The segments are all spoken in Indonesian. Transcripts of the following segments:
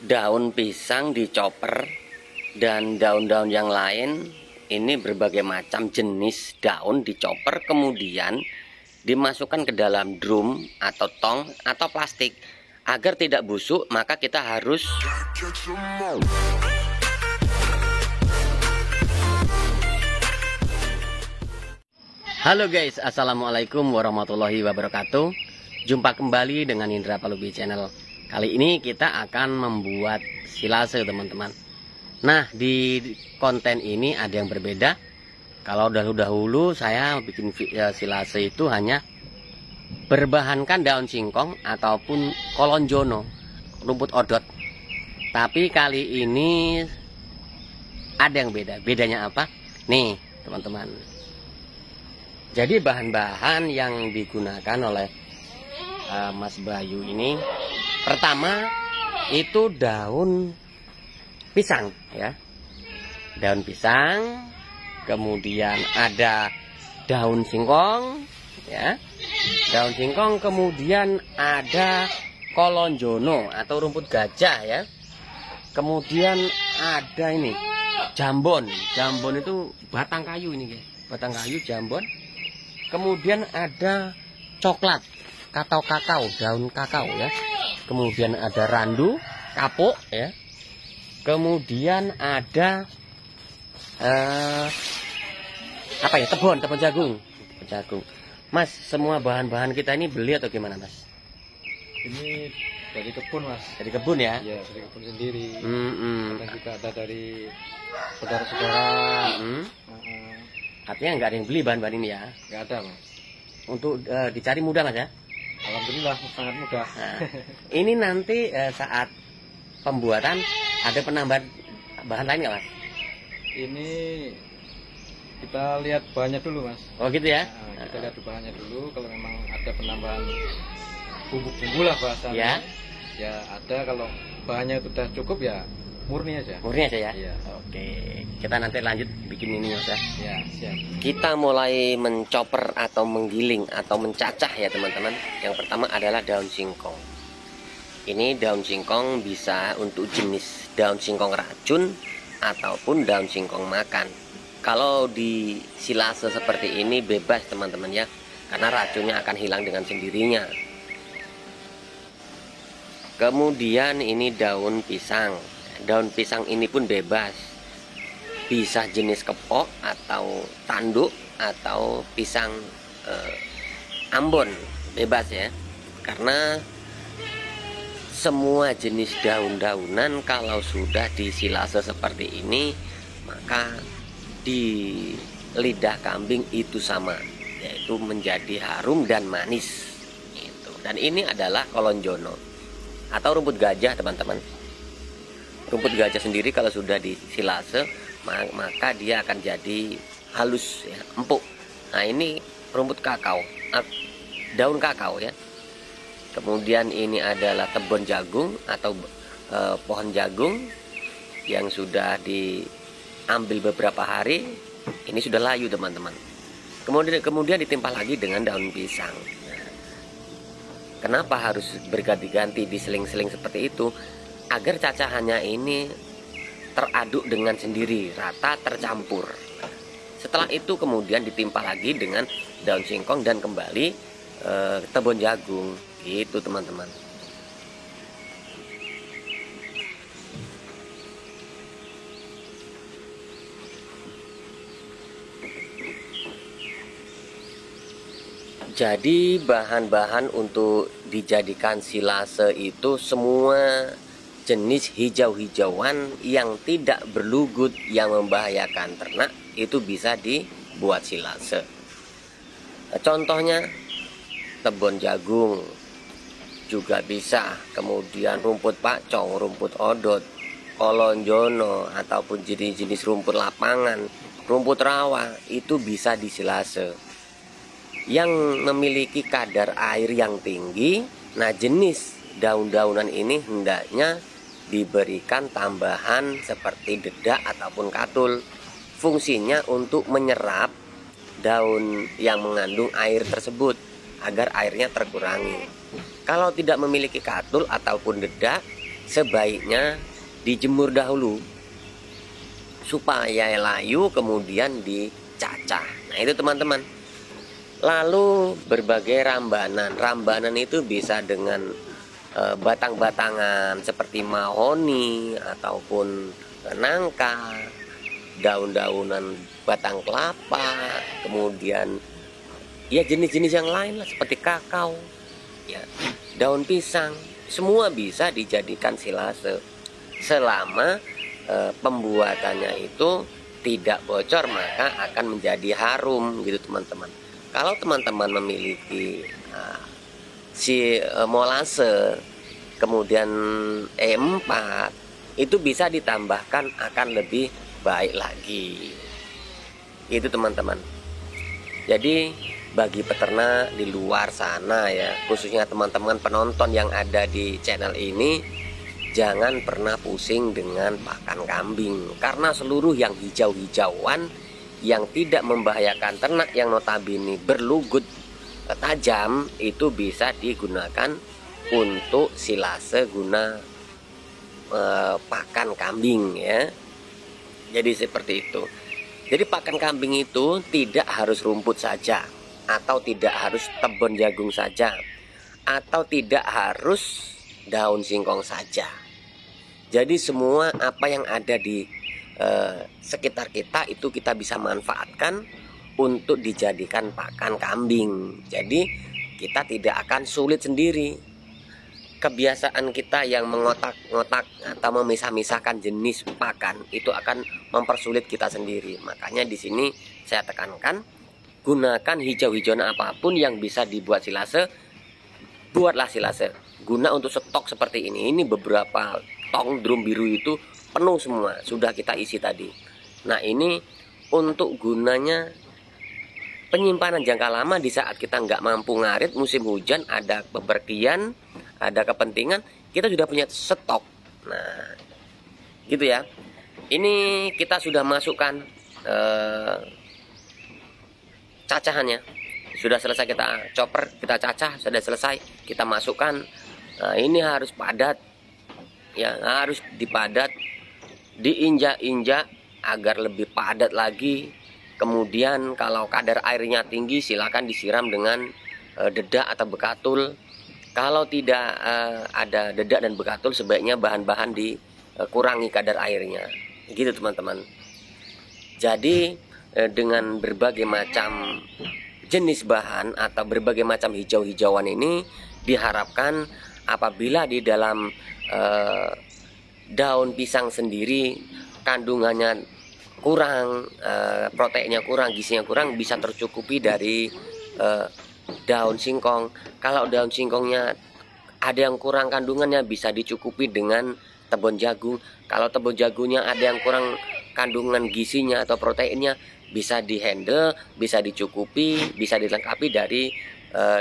daun pisang dicoper dan daun-daun yang lain. Ini berbagai macam jenis daun dicoper, kemudian dimasukkan ke dalam drum atau tong atau plastik. Agar tidak busuk, maka kita harus Halo guys, assalamualaikum warahmatullahi wabarakatuh. Jumpa kembali dengan Indra Palubi Channel. Kali ini kita akan membuat silase, teman-teman. Nah, di konten ini ada yang berbeda. Kalau dahulu saya bikin silase itu hanya berbahankan daun singkong ataupun kolonjono, rumput odot. Tapi kali ini ada yang beda. Bedanya apa? Nih, teman-teman. Jadi bahan-bahan yang digunakan oleh Mas Bayu ini, pertama itu daun pisang, ya, daun pisang. Kemudian ada daun singkong, ya, daun singkong. Kemudian ada kolonjono atau rumput gajah, ya. Kemudian ada ini jambon. Jambon itu batang kayu ini, guys. Batang kayu jambon. Kemudian ada coklat atau kakao, daun kakao, ya. Kemudian ada randu, kapuk, ya. Kemudian ada apa ya, tebon jagung. Mas, semua bahan-bahan kita ini beli atau gimana, Mas? Ini dari kebun, Mas. Dari kebun, ya? Iya, dari kebun sendiri. Kadang juga ada dari saudara-saudara. Artinya nggak ada yang beli bahan-bahan ini, ya? Nggak ada, Mas. Untuk dicari mudah, Mas, ya? Alhamdulillah sangat mudah. Nah, ini nanti saat pembuatan ada penambahan bahan lain nggak, Mas? Ini kita lihat bahannya dulu, Mas. Oh gitu, ya? Nah, kita lihat bahannya dulu. Kalau memang ada penambahan bumbu-bumbu lah bahasanya. Ya. Ya ada. Kalau bahannya sudah cukup, ya murni aja. Murni aja, ya? Iya. Oke, kita nanti lanjut bikin ini, Mas, ya? Ya, siap. Kita mulai mencoper atau menggiling atau mencacah, ya, teman-teman. Yang pertama adalah daun singkong. Ini daun singkong bisa untuk jenis daun singkong racun ataupun daun singkong makan. Kalau di silase seperti ini bebas, teman-teman, ya, karena racunnya akan hilang dengan sendirinya. Kemudian ini daun pisang. Daun pisang ini pun bebas, bisa jenis kepok atau tanduk atau pisang Ambon, bebas, ya. Karena semua jenis daun-daunan kalau sudah disilase seperti ini, maka di lidah kambing itu sama, yaitu menjadi harum dan manis gitu. Dan ini adalah kolonjono atau rumput gajah, teman-teman. Rumput gajah sendiri kalau sudah disilase, maka dia akan jadi halus, ya, empuk. Nah, ini rumput kakao, daun kakao, ya. Kemudian ini adalah tebon jagung atau pohon jagung yang sudah diambil beberapa hari. Ini sudah layu, teman-teman. Kemudian ditimpa lagi dengan daun pisang. Nah, kenapa harus berganti-ganti diseling-seling seperti itu? Agar cacahannya ini teraduk dengan sendiri, rata, tercampur. Setelah itu kemudian ditimpa lagi dengan daun singkong dan kembali tebon jagung. Gitu, teman-teman. Jadi bahan-bahan untuk dijadikan silase itu semua jenis hijau-hijauan yang tidak berlugut, yang membahayakan ternak, itu bisa dibuat silase. Contohnya tebon jagung juga bisa, kemudian rumput pacong, rumput odot, kolonjono ataupun jenis-jenis rumput lapangan, rumput rawa, itu bisa disilase. Yang memiliki kadar air yang tinggi, nah jenis daun-daunan ini hendaknya diberikan tambahan seperti dedak ataupun katul. Fungsinya untuk menyerap daun yang mengandung air tersebut agar airnya terkurangi. Kalau tidak memiliki katul ataupun dedak, sebaiknya dijemur dahulu supaya layu, kemudian dicacah. Nah itu teman-teman. Lalu berbagai rambanan itu bisa dengan batang-batangan seperti mahoni ataupun nangka, daun-daunan batang kelapa, kemudian ya jenis-jenis yang lain lah seperti kakao, ya, daun pisang, semua bisa dijadikan silase selama pembuatannya itu tidak bocor, maka akan menjadi harum gitu teman-teman. Kalau teman-teman memiliki molase kemudian E4 itu bisa ditambahkan akan lebih baik lagi. Itu teman-teman. Jadi bagi peternak di luar sana ya, khususnya teman-teman penonton yang ada di channel ini, jangan pernah pusing dengan pakan kambing, karena seluruh yang hijau-hijauan yang tidak membahayakan ternak yang notabene berlugut tajam itu bisa digunakan untuk silase guna pakan kambing ya. Jadi seperti itu. Jadi pakan kambing itu tidak harus rumput saja, atau tidak harus tebon jagung saja, atau tidak harus daun singkong saja. Jadi semua apa yang ada di sekitar kita itu kita bisa manfaatkan untuk dijadikan pakan kambing. Jadi kita tidak akan sulit sendiri. Kebiasaan kita yang mengotak-ngotak atau memisah-misahkan jenis pakan itu akan mempersulit kita sendiri. Makanya di sini saya tekankan, gunakan hijau-hijauan apapun yang bisa dibuat silase, buatlah silase. Guna untuk stok seperti ini beberapa tong drum biru itu penuh semua, sudah kita isi tadi. Nah ini untuk gunanya penyimpanan jangka lama di saat kita nggak mampu ngarit musim hujan, ada bepergian, ada kepentingan, kita sudah punya stok. Nah gitu ya. Ini kita sudah masukkan cacahannya, sudah selesai kita chopper, kita cacah, sudah selesai kita masukkan. Nah ini harus padat ya, harus dipadat, diinjak-injak agar lebih padat lagi. Kemudian kalau kadar airnya tinggi silakan disiram dengan dedak atau bekatul. Kalau tidak ada dedak dan bekatul, sebaiknya bahan-bahan dikurangi kadar airnya. Gitu teman-teman. Jadi dengan berbagai macam jenis bahan atau berbagai macam hijau-hijauan ini diharapkan apabila di dalam daun pisang sendiri kandungannya kurang, proteinnya kurang, gizinya kurang, bisa tercukupi dari daun singkong. Kalau daun singkongnya ada yang kurang kandungannya, bisa dicukupi dengan tebon jagung. Kalau tebon jagungnya ada yang kurang kandungan gizinya atau proteinnya, bisa dihandle, bisa dicukupi, bisa dilengkapi dari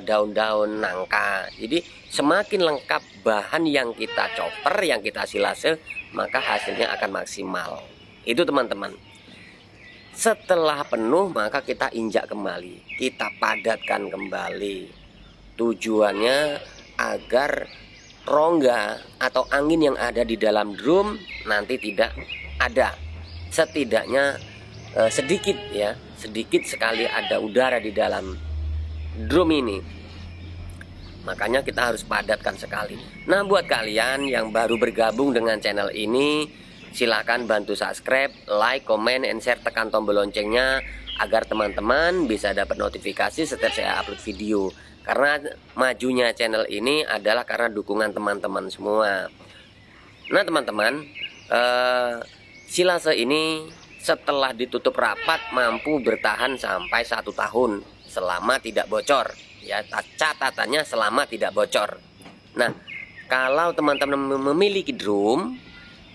daun-daun nangka. Jadi semakin lengkap bahan yang kita chopper, yang kita silase, maka hasilnya akan maksimal. Itu teman-teman. Setelah penuh maka kita injak kembali, kita padatkan kembali. Tujuannya agar rongga atau angin yang ada di dalam drum nanti tidak ada. Setidaknya sedikit ya, sedikit sekali ada udara di dalam drum ini. Makanya kita harus padatkan sekali. Nah buat kalian yang baru bergabung dengan channel ini, silakan bantu subscribe, like, comment, and share, tekan tombol loncengnya agar teman-teman bisa dapat notifikasi setiap saya upload video. Karena majunya channel ini adalah karena dukungan teman-teman semua. Nah teman-teman, silase ini setelah ditutup rapat mampu bertahan sampai 1 tahun selama tidak bocor. Ya, catatannya selama tidak bocor. Nah, kalau teman-teman memiliki drum,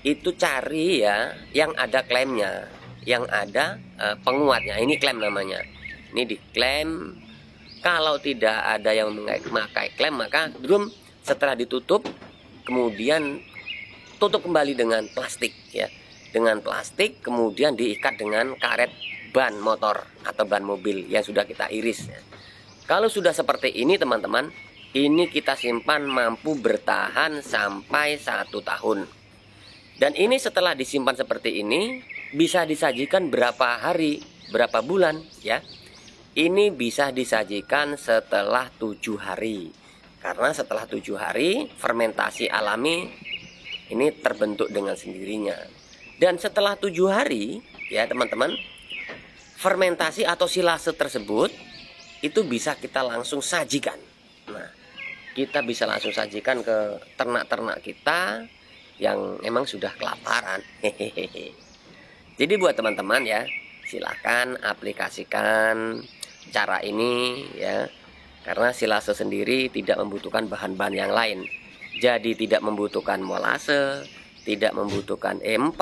itu cari ya yang ada klemnya, yang ada penguatnya. Ini klem namanya. Ini diklem. Kalau tidak ada yang memakai klem, maka drum setelah ditutup kemudian tutup kembali dengan plastik ya. Dengan plastik kemudian diikat dengan karet ban motor atau ban mobil yang sudah kita iris ya. Kalau sudah seperti ini teman-teman, ini kita simpan mampu bertahan sampai 1 tahun. Dan ini setelah disimpan seperti ini bisa disajikan berapa hari, berapa bulan ya. Ini bisa disajikan setelah 7 hari. Karena setelah 7 hari fermentasi alami ini terbentuk dengan sendirinya. Dan setelah 7 hari ya teman-teman, fermentasi atau silase tersebut itu bisa kita langsung sajikan. Nah, kita bisa langsung sajikan ke ternak-ternak kita yang emang sudah kelaparan. Hehehe. Jadi buat teman-teman ya, silahkan aplikasikan cara ini ya. Karena silase sendiri tidak membutuhkan bahan-bahan yang lain. Jadi tidak membutuhkan molase, tidak membutuhkan E4,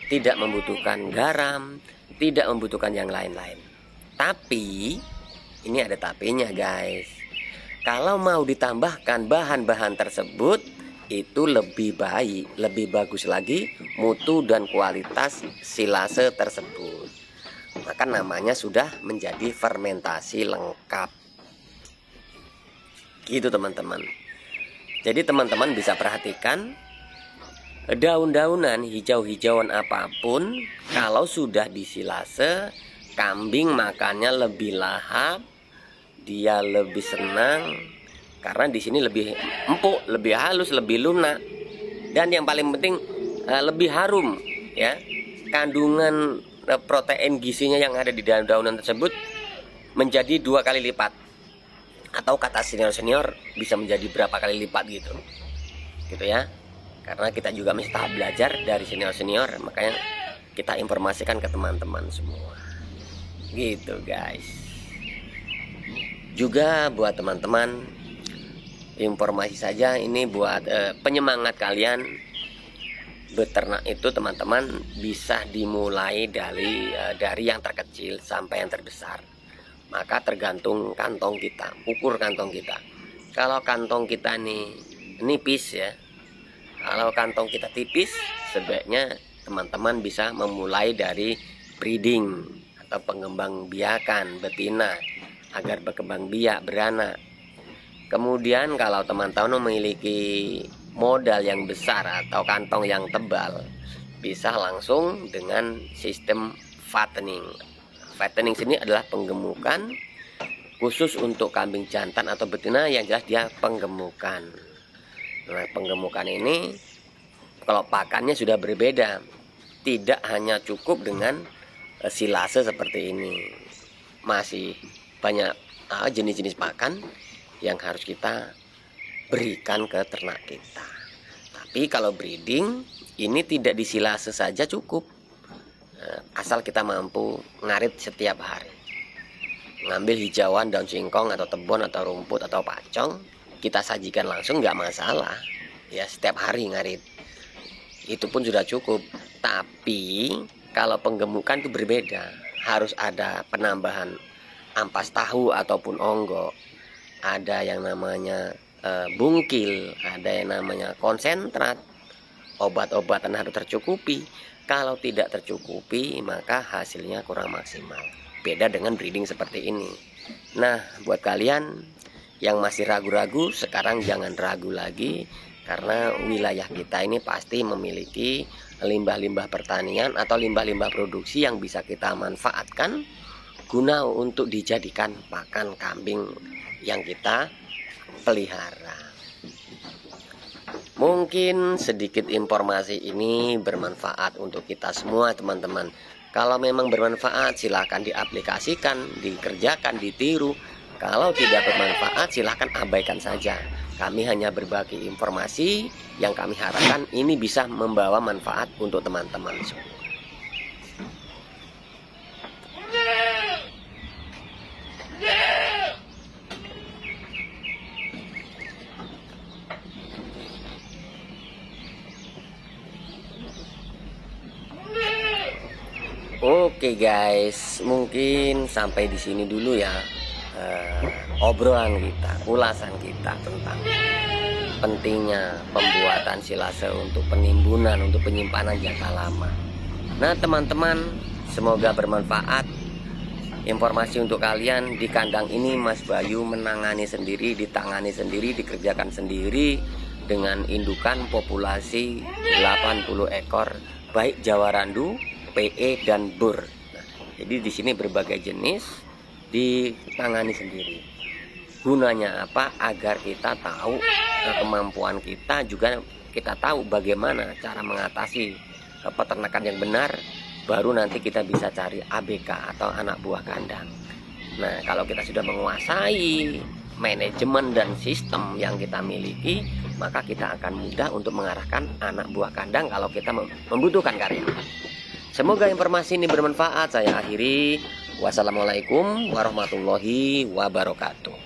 tidak membutuhkan garam, tidak membutuhkan yang lain-lain. Tapi ini ada tapinya guys. Kalau mau ditambahkan bahan-bahan tersebut, itu lebih baik, lebih bagus lagi mutu dan kualitas silase tersebut. Maka namanya sudah menjadi fermentasi lengkap. Gitu teman-teman. Jadi teman-teman bisa perhatikan daun-daunan hijau-hijauan apapun kalau sudah disilase, kambing makannya lebih lahap, dia lebih senang. Karena di sini lebih empuk, lebih halus, lebih lunak, dan yang paling penting lebih harum, ya. Kandungan protein gizinya yang ada di daun-daunan tersebut menjadi 2 kali lipat, atau kata senior-senior bisa menjadi berapa kali lipat gitu ya. Karena kita juga mesti tahap belajar dari senior-senior, makanya kita informasikan ke teman-teman semua, gitu guys. Juga buat teman-teman, informasi saja ini buat penyemangat kalian beternak itu teman-teman, bisa dimulai dari yang terkecil sampai yang terbesar. Maka tergantung kantong kita, ukur kantong kita. Kalau kantong kita nih nipis ya, kalau kantong kita tipis, sebaiknya teman-teman bisa memulai dari breeding atau pengembang biakan betina agar berkembang biak beranak. Kemudian kalau teman-teman memiliki modal yang besar atau kantong yang tebal, bisa langsung dengan sistem fattening. Fattening sini adalah penggemukan khusus untuk kambing jantan atau betina, yang jelas dia penggemukan. Nah, penggemukan ini kalau pakannya sudah berbeda, tidak hanya cukup dengan silase seperti ini. Masih banyak jenis-jenis pakan yang harus kita berikan ke ternak kita. Tapi kalau breeding ini tidak disilase saja cukup, asal kita mampu ngarit setiap hari. Ngambil hijauan daun singkong atau tebon atau rumput atau pacong, kita sajikan langsung nggak masalah ya, setiap hari ngarit itu pun sudah cukup. Tapi kalau penggemukan itu berbeda, harus ada penambahan ampas tahu ataupun onggo, ada yang namanya bungkil, ada yang namanya konsentrat, obat-obatan harus tercukupi. Kalau tidak tercukupi maka hasilnya kurang maksimal. Beda dengan breeding seperti ini. Nah, buat kalian yang masih ragu-ragu, sekarang jangan ragu lagi, karena wilayah kita ini pasti memiliki limbah-limbah pertanian atau limbah-limbah produksi yang bisa kita manfaatkan guna untuk dijadikan pakan kambing yang kita pelihara. Mungkin sedikit informasi ini bermanfaat untuk kita semua teman-teman. Kalau memang bermanfaat silahkan diaplikasikan, dikerjakan, ditiru. Kalau tidak bermanfaat silahkan abaikan saja. Kami hanya berbagi informasi yang kami harapkan ini bisa membawa manfaat untuk teman-teman semua. Oke guys, mungkin sampai di sini dulu ya obrolan kita, ulasan kita tentang pentingnya pembuatan silase untuk penimbunan, untuk penyimpanan jangka lama. Nah teman-teman, semoga bermanfaat. Informasi untuk kalian, di kandang ini Mas Bayu menangani sendiri, ditangani sendiri, dikerjakan sendiri dengan indukan populasi 80 ekor, baik Jawa Randu, PE dan Bur. Nah, jadi di sini berbagai jenis ditangani sendiri. Gunanya apa? Agar kita tahu kemampuan kita, juga kita tahu bagaimana cara mengatasi peternakan yang benar. Baru nanti kita bisa cari ABK atau anak buah kandang. Nah, kalau kita sudah menguasai manajemen dan sistem yang kita miliki, maka kita akan mudah untuk mengarahkan anak buah kandang kalau kita membutuhkan karyawan. Semoga informasi ini bermanfaat. Saya akhiri. Wassalamualaikum warahmatullahi wabarakatuh.